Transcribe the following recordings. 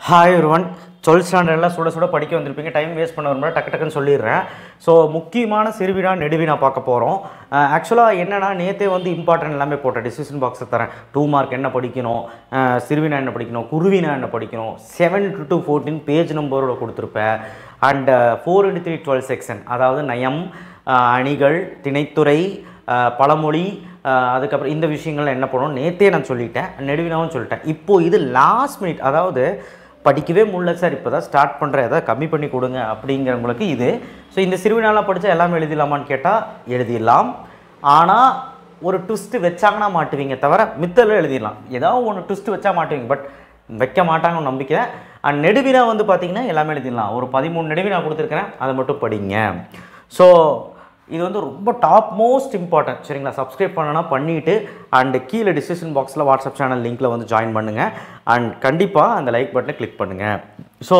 Hi ஒருவன் 12th ஸ்டாண்டர்டில் சுட சுட படிக்க வந்திருப்பீங்க. டைம் வேஸ்ட் பண்ண வரும்போது டக்குன்னு சொல்லிடுறேன். ஸோ முக்கியமான சிறுவினா நெடுவினா பார்க்க போகிறோம். ஆக்சுவலாக என்னென்னா நேற்றே வந்து இம்பார்ட்டன்ட் எல்லாமே போட்டேன். டிசிஷன் பாக்ஸை தரேன். 2 மார்க் என்ன படிக்கணும், சிறுவினா என்ன படிக்கணும், குருவினா என்ன படிக்கணும், 7 to 14 பேஜ் நம்பரோட கொடுத்துருப்பேன். அண்ட் 4x3 12 செக்ஷன், அதாவது நயம், அணிகள், திணைத்துறை, பழமொழி, அதுக்கப்புறம் இந்த விஷயங்கள்லாம் என்ன பண்ணணும் நேற்றே நான் சொல்லிட்டேன். நெடுவினாவும் சொல்லிட்டேன். இப்போது இது லாஸ்ட் மினிட், அதாவது படிக்கவே முடியல சார், இப்போ தான் ஸ்டார்ட் பண்ணுறேன், எதாவது கம்மி பண்ணி கொடுங்க அப்படிங்கிறவங்களுக்கு இது. ஸோ இந்த சிறுவினாலாம் படித்தா எல்லாமே எழுதிடலாமான்னு கேட்டால் எழுதிடலாம். ஆனால் ஒரு ட்விஸ்ட்டு வச்சாங்கன்னா மாட்டுவீங்க, தவிர மித்தெல்லாம் எழுதிடலாம். ஏதாவது ஒன்று ட்விஸ்ட்டு வச்சா மாட்டுவீங்க, பட் வைக்க மாட்டாங்கன்னு நம்பிக்கை. அண்ட் நெடுவினா வந்து பார்த்திங்கன்னா எல்லாமே எழுதிடலாம். ஒரு 13 நெடுவினா கொடுத்துருக்கிறேன், அதை மட்டும் படிங்க. ஸோ இது வந்து ரொம்ப டாப் மோஸ்ட் இம்பார்ட்டன்ட். சரிங்களா? சப்ஸ்கிரைப் பண்ணனா பண்ணிவிட்டு அண்ட் கீழே டிஸ்கிரிப்ஷன் பாக்ஸில் வாட்ஸ்அப் சேனல் லிங்க்கில் வந்து ஜாயின் பண்ணுங்கள். அண்ட் கண்டிப்பாக அந்த லைக் பட்டனை கிளிக் பண்ணுங்கள். ஸோ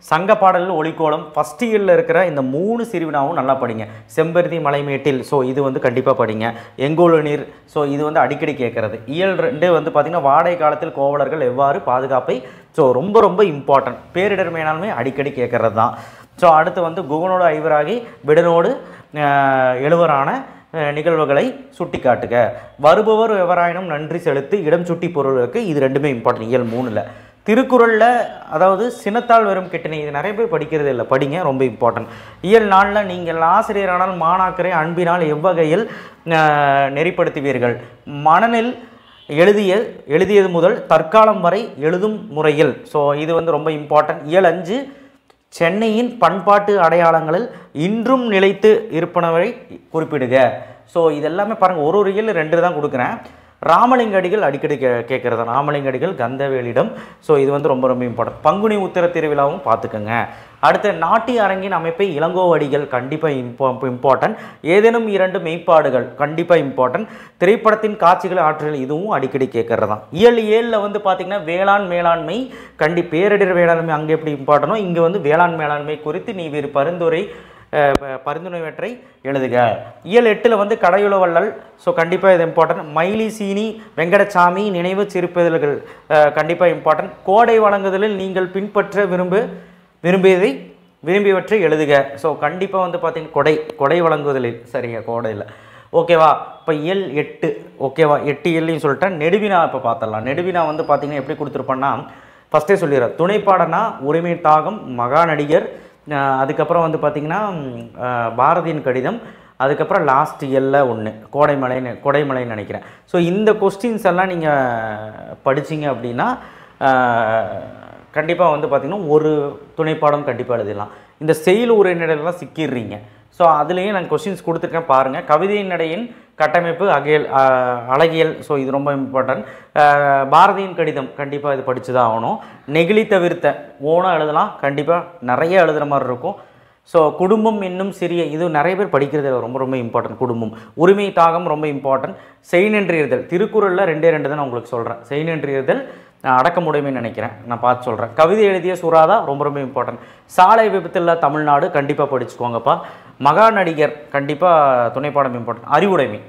சங்க பாடலில் ஒளிக்கோலம் ஃபஸ்ட் இயரில் இருக்கிற இந்த 3 சிறுவினாவும் நல்லா படிங்க. செம்பருத்தி மலைமேட்டில், ஸோ இது வந்து கண்டிப்பாக படிங்க. எங்கோல நீர், ஸோ இது வந்து அடிக்கடி கேட்குறது. இயல் 2 வந்து பார்த்திங்கன்னா வாடகை காலத்தில் கோவலர்கள் எவ்வாறு பாதுகாப்பை, ஸோ ரொம்ப ரொம்ப இம்பார்ட்டன்ட். பேரிடர் மேலாண்மை அடிக்கடி கேட்குறது தான். ஸோ அடுத்து வந்து குகனோடு ஐவராகி விடனோடு எழுவரான நிகழ்வுகளை சுட்டி காட்டுக. வருபவர் எவராயினும் நன்றி செலுத்து, இடம் சுட்டி பொருளுக்கு, இது ரெண்டுமே இம்பார்ட்டன்ட். இயல் 3ல் திருக்குறளில், அதாவது சினத்தால் வெறும் கெட்டினை, இது நிறைய பேர் படிக்கிறது இல்லை, படிங்க, ரொம்ப இம்பார்ட்டன்ட். இயல் 4ல் நீங்கள் ஆசிரியரானால் மாணாக்கரை அன்பினால் எவ்வகையில் நெறிப்படுத்துவீர்கள், மனநில் எழுதியது முதல் தற்காலம் வரை எழுதும் முறையில், ஸோ இது வந்து ரொம்ப இம்பார்ட்டன்ட். இயல் 5 சென்னையின் பண்பாட்டு அடையாளங்களில் இன்றும் நிலைத்து இருப்பனவை குறிப்பிடுக. ஸோ இதெல்லாமே பாருங்கள், ஒரு இயல் 2 தான் கொடுக்குறேன். ராமலிங்க அடிகள் அடிக்கடி கேட்குறது, ராமலிங்க அடிகள் கந்தவேலிடம், ஸோ இது வந்து ரொம்ப ரொம்ப இம்பார்ட்டன்ட். பங்குனி உத்திர திருவிழாவும் பார்த்துக்கோங்க. அடுத்து நாட்டிய அரங்கின் அமைப்பை இளங்கோவடிகள் கண்டிப்பாக இம்பார்ட்டன்ட். ஏதேனும் 2 மெய்ப்பாடுகள் கண்டிப்பாக இம்பார்ட்டன்ட். திரைப்படத்தின் காட்சிகள் ஆற்றல், இதுவும் அடிக்கடி கேட்கறது தான். இயல் 7ல் வந்து பார்த்திங்கன்னா வேளாண் மேலாண்மை பேரிடர் வேளாண்மை அங்கே எப்படி இம்பார்ட்டனோ இங்கே வந்து வேளாண் மேலாண்மை குறித்து நீ வேறு பரிந்துரைவற்றை எழுதுக. இயல் 8ல் வந்து கடையுளவல்லல், ஸோ கண்டிப்பாக இது இம்பார்ட்டன்ட். மயிலி சீனி வெங்கடசாமி நினைவு சிறுப்பிதழ்கள் கண்டிப்பாக இம்பார்ட்டன்ட். கோடை வழங்குதலில் நீங்கள் பின்பற்ற விரும்பியவற்றை எழுதுக. ஸோ கண்டிப்பாக வந்து பார்த்திங்கன்னா கொடை வழங்குதலில், சரிங்க, கோடையில், ஓகேவா? இப்போ இயல் 8, ஓகேவா? 8 இயல்லையும் சொல்லிட்டேன். நெடுவினா இப்போ பார்த்துடலாம். நெடுவினா வந்து பார்த்திங்கன்னா எப்படி கொடுத்துருப்பேன்னா ஃபஸ்ட்டே சொல்லிடுறேன். துணைப்பாடனா உரிமை தாகம், மகாநடிகர், அதுக்கப்புறம் வந்து பார்த்திங்கன்னா பாரதியின் கடிதம், அதுக்கப்புறம் லாஸ்ட் இயலில் 1 கோடைமலைன்னு நினைக்கிறேன். ஸோ இந்த கொஸ்டின்ஸ் எல்லாம் நீங்கள் படிச்சிங்க அப்படின்னா கண்டிப்பாக வந்து பார்த்திங்கன்னா ஒரு துணைப்பாடம் கண்டிப்பாக எழுதிடலாம். இந்த செயல் உரைநடையெல்லாம் சிக்கிடுறீங்க. ஸோ அதுலேயும் நான் கொஸ்டின்ஸ் கொடுத்துருக்கேன் பாருங்கள். கவிதையின் நடையின் கட்டமைப்பு அழகியல், ஸோ இது ரொம்ப இம்பார்ட்டன்ட். பாரதியின் கடிதம் கண்டிப்பாக இது படித்து தான் ஆகணும். நெகிழி தவிர்த்த ஓனாக எழுதலாம், கண்டிப்பாக நிறைய எழுதுகிற மாதிரி இருக்கும். ஸோ குடும்பம் இன்னும் சிறிய, இது நிறைய பேர் படிக்கிறது ரொம்ப ரொம்ப இம்பார்ட்டன்ட். குடும்பம், உரிமை தாகம் ரொம்ப இம்பார்ட்டன்ட். செய்நன்றியறுதல், திருக்குறளில் 2 தான் நான் உங்களுக்கு சொல்கிறேன். செய்நன்றியறுதல் அடக்கமுடைமைன்னு நினைக்கிறேன், நான் பார்த்து சொல்கிறேன். கவிதை எழுதிய சுறாதா ரொம்ப ரொம்ப இம்பார்ட்டன்ட். சாலை விபத்தில் தமிழ்நாடு கண்டிப்பாக படிச்சுக்கோங்கப்பா. மகாநடிகர் கண்டிப்பாக துணைப்பாடம் இம்பார்ட்டன்ட். அறிவுடைமை,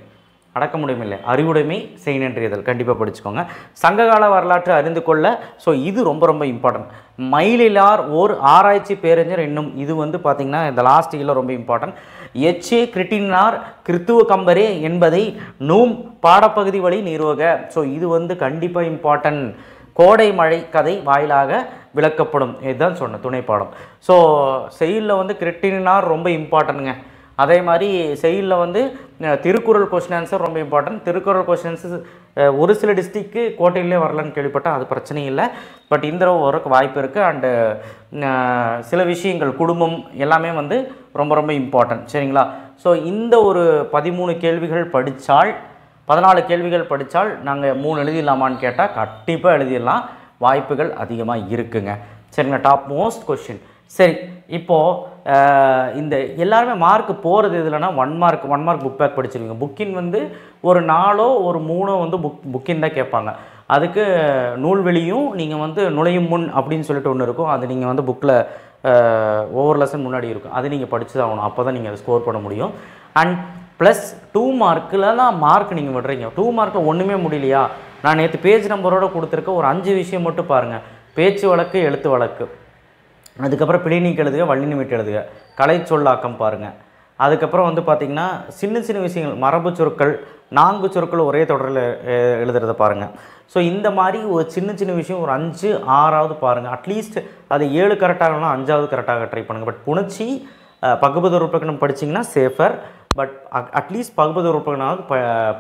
அடக்கமுடைமை இல்லை, அறிவுடைமை, செய்நன்றியதல் கண்டிப்பாக படிச்சுக்கோங்க. சங்ககால வரலாற்று அறிந்து கொள்ள, ஸோ இது ரொம்ப ரொம்ப இம்பார்ட்டன்ட். மயிலிலார் ஓர் ஆராய்ச்சி பேரறிஞர் என்னும், இது வந்து பார்த்திங்கன்னா இந்த லாஸ்ட் இயரில் ரொம்ப இம்பார்ட்டன்ட். எச்ஏ கிருட்டினார் கிறித்துவ கம்பரே என்பதை நூம் பாடப்பகுதி வழி நிறுவக, ஸோ இது வந்து கண்டிப்பாக இம்பார்ட்டன்ட். கோடை மழை கதை வாயிலாக விளக்கப்படும், இதுதான் சொன்னேன் துணைப்பாடம். ஸோ செயலில் வந்து கிருட்டினார் ரொம்ப இம்பார்ட்டன்ட்டுங்க. அதே மாதிரி செயலில் வந்து திருக்குறள் கொஸ்டின் ஆன்சர் ரொம்ப இம்பார்ட்டன்ட். திருக்குறள் கொஸ்டின் ஆன்சர் ஒரு சில டிஸ்ட்ரிக்கு கோட்டையிலே வரலான்னு கேள்விப்பட்டேன், அது பிரச்சனை இல்லை, பட் இந்த வரக்கு வாய்ப்பு இருக்குது. அண்டு சில விஷயங்கள் குடும்பம் எல்லாமே வந்து ரொம்ப ரொம்ப இம்பார்ட்டன்ட், சரிங்களா? ஸோ இந்த ஒரு 13 கேள்விகள் படித்தால், 14 கேள்விகள் படித்தால் நாங்கள் 3 எழுதிடலாமான்னு கேட்டால் கண்டிப்பாக எழுதிடலாம், வாய்ப்புகள் அதிகமாக இருக்குங்க, சரிங்களா? Top most question. சரி, இப்போது இந்த எல்லாருமே மார்க் போகிறது எதுலன்னா 1 மார்க் புக் பேக் படிச்சிருவீங்க. புக்கின் வந்து ஒரு 4 ஒரு 3 வந்து புக்கின் தான் கேட்பாங்க. அதுக்கு நூல்வெளியும் நீங்கள் வந்து நுழையும் முன் அப்படின்னு சொல்லிட்டு ஒன்று இருக்கும், அது நீங்கள் வந்து புக்கில் ஒவ்வொரு லெசன் முன்னாடி இருக்கும், அது நீங்கள் படித்து தான் ஆகணும், அப்போ தான் நீங்கள் அதை ஸ்கோர் பண்ண முடியும். அண்ட் ப்ளஸ் 2 மார்க்கில்தான் மார்க் நீங்கள் விடுறீங்க. 2 மார்க்கில் ஒன்றுமே முடியலையா, நான் நேற்று பேஜ் நம்பரோடு கொடுத்துருக்க ஒரு 5 விஷயம் மட்டும் பாருங்கள். பேச்சு வழக்கு, எழுத்து வழக்கு, அதுக்கப்புறம் பிழை நீக்கி எழுதுக, வள்ளி நிமிட்டு எழுதுக, கலை சொல்லாக்கம் பாருங்கள். அதுக்கப்புறம் வந்து பார்த்திங்கன்னா சின்ன சின்ன விஷயங்கள், மரபு சொற்கள், நான்கு சொற்கள் ஒரே தொடரில் எழுதுறத பாருங்கள். ஸோ இந்த மாதிரி ஒரு சின்ன சின்ன விஷயம் ஒரு 5, 6ஆவது பாருங்கள். அட்லீஸ்ட் அது 7 கரெக்டாகலாம் 5ஆவது கரெக்டாக ட்ரை பண்ணுங்கள். பட் புணர்ச்சி பகுபத உறுப்பினம் படிச்சிங்கன்னா சேஃபர். பட் அட்லீஸ்ட் பகுபத உறுப்பினாவது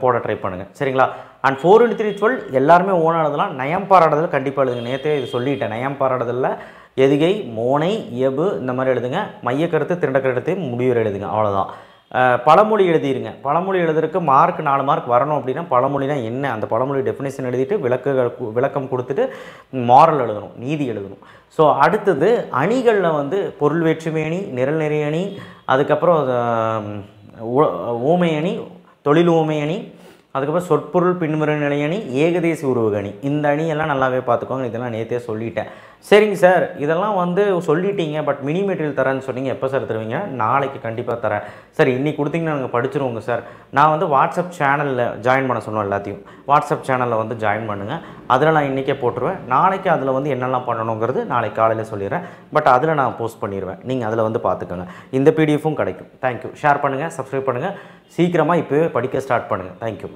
போட ட்ரை பண்ணுங்கள். சரிங்களா? அண்ட் 4×3 எல்லாருமே ஓனாக எழுதலாம். நயம் பாராடுதல் கண்டிப்பாக எழுதுங்க. நேற்றே இது சொல்லிட்டேன். நயம் பாராடுதலில் எதுகை, மோனை, இயல்பு இந்த மாதிரி எழுதுங்க. மையக்கருத்து, திரண்டக்கருத்து, முடிவுரை எழுதுங்க. அவ்வளோதான். பழமொழி எழுதிருங்க. பழமொழி எழுதுறதுக்கு மார்க் 4 மார்க் வரணும் அப்படின்னா பழமொழினா என்ன, அந்த பழமொழி டெஃபினேஷன் எழுதிட்டு விளக்கம் கொடுத்துட்டு மாரல் எழுதணும், நீதி எழுதணும். ஸோ அடுத்தது அணிகளில் வந்து பொருள் வேற்றுமை அணி, நிரல் நிறை அணி, அதுக்கப்புறம் ஊமை அணி, தொழில் ஊமை அணி, அதுக்கப்புறம் சொற்பொருள் பின்முறை நிலை அணி, ஏகதேசி உருவக அணி. இந்த அணியெல்லாம் நல்லாவே பார்த்துக்கோங்க. இதெல்லாம் நேற்றே சொல்லிட்டேன். சரிங்க சார், இதெல்லாம் வந்து சொல்லிட்டீங்க, பட் மினி மெட்டீரியல் தரேன்னு சொன்னீங்க, எப்போ சார் தருவீங்க? நாளைக்கு கண்டிப்பாக தரேன் சார். இன்றைக்கி கொடுத்தீங்கன்னா நாங்கள் படிச்சிருவோங்க சார். நான் வந்து வாட்ஸ்அப் சேனலில் ஜாயின் பண்ண சொன்னோம். எல்லாத்தையும் வாட்ஸ்அப் சேனலில் வந்து ஜாயின் பண்ணுங்கள். அதில் நான் இன்றைக்கே போட்டுருவேன். நாளைக்கு அதில் வந்து என்னெல்லாம் பண்ணணுங்கிறது நாளைக்கு காலையில் சொல்லிடுறேன். பட் அதில் நான் போஸ்ட் பண்ணிடுவேன். நீங்கள் அதில் வந்து பார்த்துக்கோங்க. இந்த பிடிஎஃப்பும் கிடைக்கும். தேங்க்யூ. ஷேர் பண்ணுங்கள், சப்ஸ்கிரைப் பண்ணுங்கள். சீக்கிரமாக இப்போவே படிக்க ஸ்டார்ட் பண்ணுங்கள். தேங்க்யூ.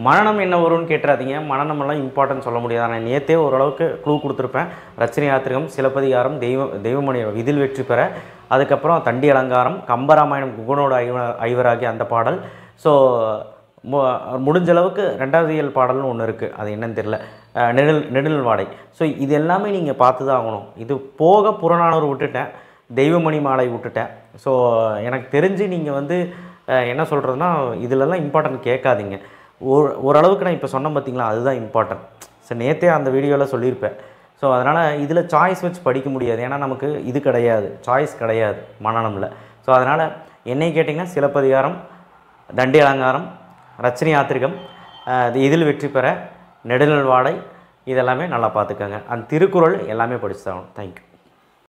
மனநம் என்ன வரும்னு கேட்டுறாதீங்க. மனநமெல்லாம் இம்பார்ட்டன்ட் சொல்ல முடியாது. நான் நேற்றே ஓரளவுக்கு க்ளூ கொடுத்துருப்பேன். ரச்சனை யாத்திரிகம், சிலப்பதிகாரம், தெய்வமணி இதில் வெற்றி பெற, அதுக்கப்புறம் தண்டி அலங்காரம், கம்பராமாயணம், குகனோட ஐவராகி அந்த பாடல். ஸோ முடிஞ்ச அளவுக்கு 2வது இயல் பாடல்னு ஒன்று இருக்குது. அது என்னன்னு தெரியல. நெடுநல் வாடை. ஸோ இது எல்லாமே நீங்கள் பார்த்து தான் ஆகணும். இது போக புறநானூறு விட்டுட்டேன், தெய்வமணி மாலை விட்டுட்டேன். ஸோ எனக்கு தெரிஞ்சு நீங்கள் வந்து என்ன சொல்கிறதுனா இதிலெல்லாம் இம்பார்ட்டன்ட் கேட்காதீங்க. ஓரளவுக்கு நான் இப்போ சொன்னேன் பார்த்தீங்களா, அதுதான் இம்பார்ட்டன்ட். ஸோ நேற்றே அந்த வீடியோவில் சொல்லியிருப்பேன். ஸோ அதனால் இதில் சாய்ஸ் வச்சு படிக்க முடியாது. ஏன்னா நமக்கு இது கிடையாது, சாய்ஸ் கிடையாது மனநமில். ஸோ அதனால் என்னை கேட்டிங்கன்னா சிலப்பதிகாரம், தண்டி அலங்காரம், ரச்சனை யாத்திரிகம், இதில் வெற்றி பெற, நெடுநல் வாடை, இதெல்லாமே நல்லா பார்த்துக்கோங்க. அந்த திருக்குறள் எல்லாமே படிச்சு தான் ஆகணும். தேங்க்யூ.